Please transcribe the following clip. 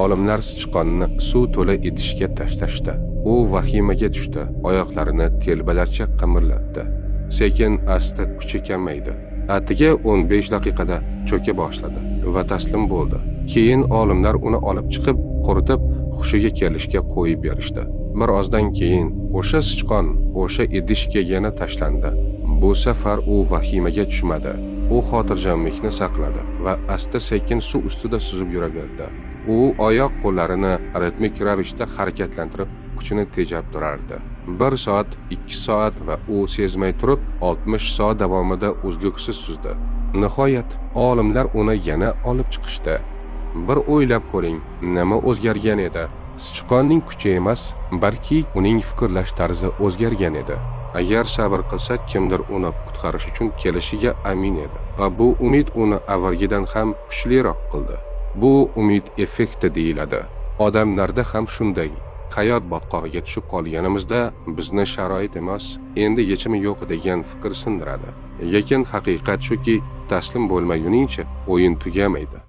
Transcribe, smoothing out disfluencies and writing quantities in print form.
olimlar sichqonni suv to'la idishga tashlashdi. U vahimaga tushdi, oyoqlarini telbalarcha qimirlatdi. Sekin asta kuchi kamaydi. Atigi 15 daqiqada cho'ka boshladi va taslim bo'ldi. Keyin olimlar uni olib chiqib, quritib, hushiga kelishga qo'yib berishdi. Bir ozdan keyin o'sha sichqon o'sha idishga yana tashlandi. Bu safar u vahimaga tushmadi. U xotirjamlikni saqladi va asta-sekin suv ustida suzib yuraverdi. U oyoq qo'llarini ritmik ravishda harakatlantirib, kuchini tejab turardi. 1 soat, 2 soat va u sezmay turib 60 soat davomida uzluksiz suzdi. Nihoyat olimlar uni yana olib chiqishdi. Bir o'ylab ko'ring, nima o'zgargan edi? Sichqonning kuchi emas, balki uning fikrlash tarzi o'zgargan edi. Agar sabr qilsa, kimdir uni qutqarish uchun kelishiga amin edi. Va bu umid uni avvalgidan ham kuchliroq qildi. Bu umid effekti deyiladi. Odamlarda ham shunday. Hayot botqog'iga tushib qolganimizda bizni sharoit emas, endi yechimi yo'q degan fikr sindiradi. Lekin haqiqat shuki, taslim bo'lmaguningcha o'yin tugamaydi.